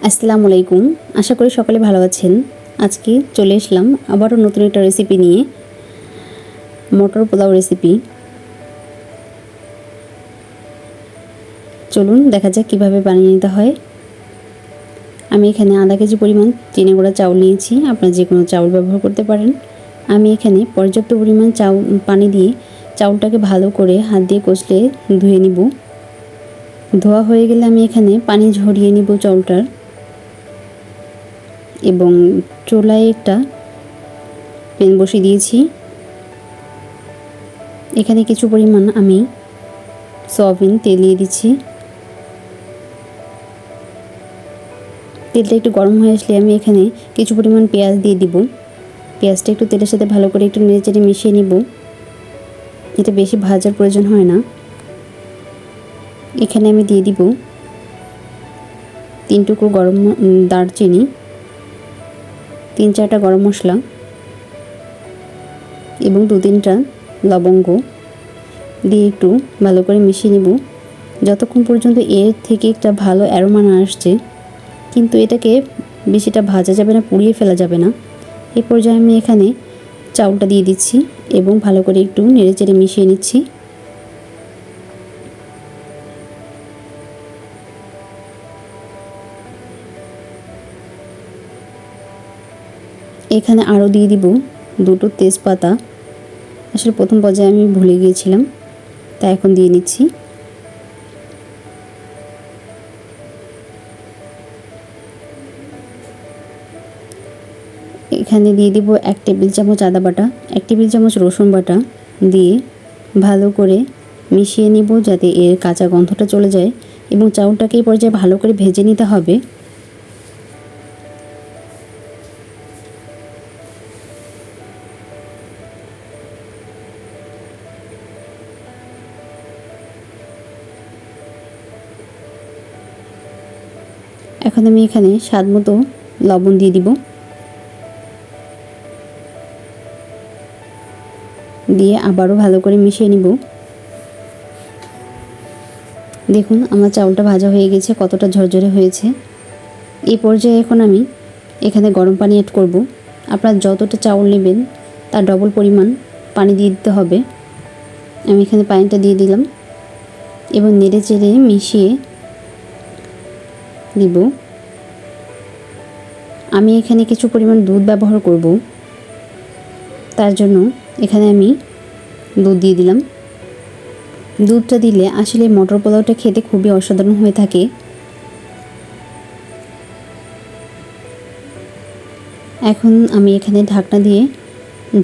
আসসালামু আলাইকুম। আশা করি সকলে ভালো আছেন। আজকে চলে এসলাম আবারও নতুন একটা রেসিপি নিয়ে, মটর পোলাও রেসিপি। চলুন দেখা যাক কীভাবে বানিয়ে নিতে হয়। আমি এখানে আধা কেজি পরিমাণ চিনি গুঁড়া চাউল নিয়েছি, আপনারা যে কোনো চাউল ব্যবহার করতে পারেন। আমি এখানে পর্যাপ্ত পরিমাণ পানি দিয়ে চাউলটাকে ভালো করে হাত দিয়ে কষলে ধুয়ে নিব। ধোয়া হয়ে গেলে আমি এখানে পানি ঝরিয়ে নিব চাউলটার, এবং চুলায় একটা প্যান বসিয়ে দিয়েছি। এখানে কিছু পরিমাণ আমি সয়াবিন তেল দিয়ে দিচ্ছি। তেলটা একটু গরম হয়ে আসলে আমি এখানে কিছু পরিমাণ পেঁয়াজ দিয়ে দিব। পেঁয়াজটা একটু তেলের সাথে ভালো করে একটু নেড়েচেড়ে মিশিয়ে নিব। এটা বেশি ভাজার প্রয়োজন হয় না। এখানে আমি দিয়ে দিব 3 টুকরো দারচিনি, 3-4টা গরম মশলা এবং 2-3টা লবঙ্গ দিয়ে একটু ভালো করে মিশিয়ে নেব যতক্ষণ পর্যন্ত এর থেকে একটা ভালো অ্যারোমা না আসছে। কিন্তু এটাকে বেশিটা ভাজা যাবে না, পুড়িয়ে ফেলা যাবে না। এই পর্যায়ে আমি এখানে চাউলটা দিয়ে দিচ্ছি এবং ভালো করে একটু নেড়েচেড়ে মিশিয়ে নিচ্ছি। এখানে আরও দিয়ে দিব 2টো তেজপাতা। আসলে প্রথম পর্যায়ে আমি ভুলে গিয়েছিলাম, তাই এখন দিয়ে নিচ্ছি। এখানে দিয়ে দিব 1 টেবিল চামচ আদা বাটা, 1 টেবিল চামচ রসুন বাটা দিয়ে ভালো করে মিশিয়ে নিব যাতে এর কাঁচা গন্ধটা চলে যায়, এবং চাউলটাকে এই পর্যায়ে ভালো করে ভেজে নিতে হবে। এখন আমি এখানে স্বাদ মতো লবণ দিয়ে দিব, দিয়ে আবারও ভালো করে মিশিয়ে নিব। দেখুন আমার চাউলটা ভাজা হয়ে গেছে, কতটা ঝরঝরে হয়েছে। এই পর্যায়ে এখন আমি এখানে গরম পানি অ্যাড করব। আপনারা যতটা চাউল নেবেন তার ডবল পরিমাণ পানি দিয়ে দিতে হবে। আমি এখানে পানিটা দিয়ে দিলাম এবং নেড়ে চেড়ে মিশিয়ে দিব। আমি এখানে কিছু পরিমাণ দুধ ব্যবহার করব, তার জন্য এখানে আমি দুধ দিয়ে দিলাম। দুধটা দিলে আসলে মটর পোলাওটা খেতে খুবই অসাধারণ হয়ে থাকে। এখন আমি এখানে ঢাকনা দিয়ে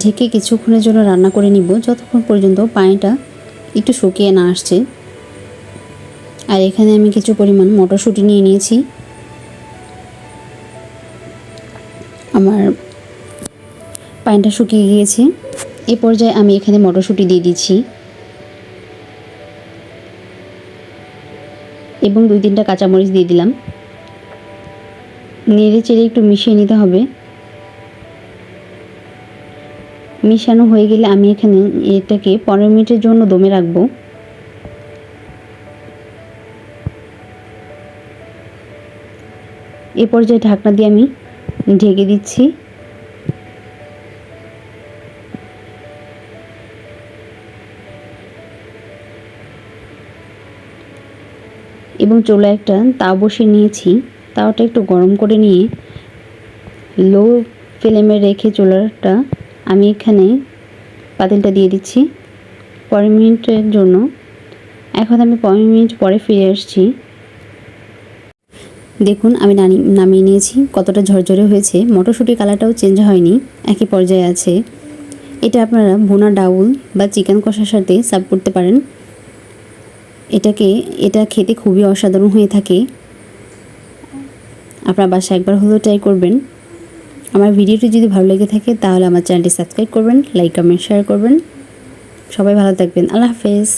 ঢেকে কিছুক্ষণের জন্য রান্না করে নিব, যতক্ষণ পর্যন্ত পানিটা একটু শুকিয়ে না আসছে। আর এখানে আমি কিছু পরিমাণ মটরশুঁটি নিয়ে নিয়েছি। আমার পানিটা শুকিয়ে গিয়েছে। এই পর্যায়ে আমি এখানে মটরশুঁটি দিয়ে দিচ্ছি এবং 2-3টা কাঁচামরিচ দিয়ে দিলাম। নেড়ে চেড়ে একটু মিশিয়ে নিতে হবে। মিশানো হয়ে গেলে আমি এখানে এটাকে 15 মিনিটের জন্য দমে রাখবো। এ পর্যায়ে ঢাকনা দিয়ে আমি ঢেকে দিচ্ছি। এবং চুলায় একটা তাওয়া বসিয়ে নিয়েছি। তাওয়াটা একটু গরম করে নিয়ে লো ফ্লেমে রেখে চুলাটা আমি এখানে পাতিলটা দিয়ে দিচ্ছি 15 মিনিটের জন্য। এখন আমি 15 মিনিট পরে ফিরে আসছি। দেখুন আমি নামিয়ে নিয়েছি, কতটা ঝরঝরে হয়েছে। মটরশুঁটির কালারটাও চেঞ্জ হয়নি, একই পর্যায়ে আছে। এটা আপনারা ভুনা ডাউল বা চিকেন কষার সাথে সার্ভ করতে পারেন। এটা খেতে খুবই অসাধারণ হয়ে থাকে। আপনার বাসায় একবার হলেও ট্রাই করবেন। আমার ভিডিওটি যদি ভালো লেগে থাকে তাহলে আমার চ্যানেলটি সাবস্ক্রাইব করবেন, লাইক কমেন্ট শেয়ার করবেন। সবাই ভালো থাকবেন। আল্লাহ হাফেজ।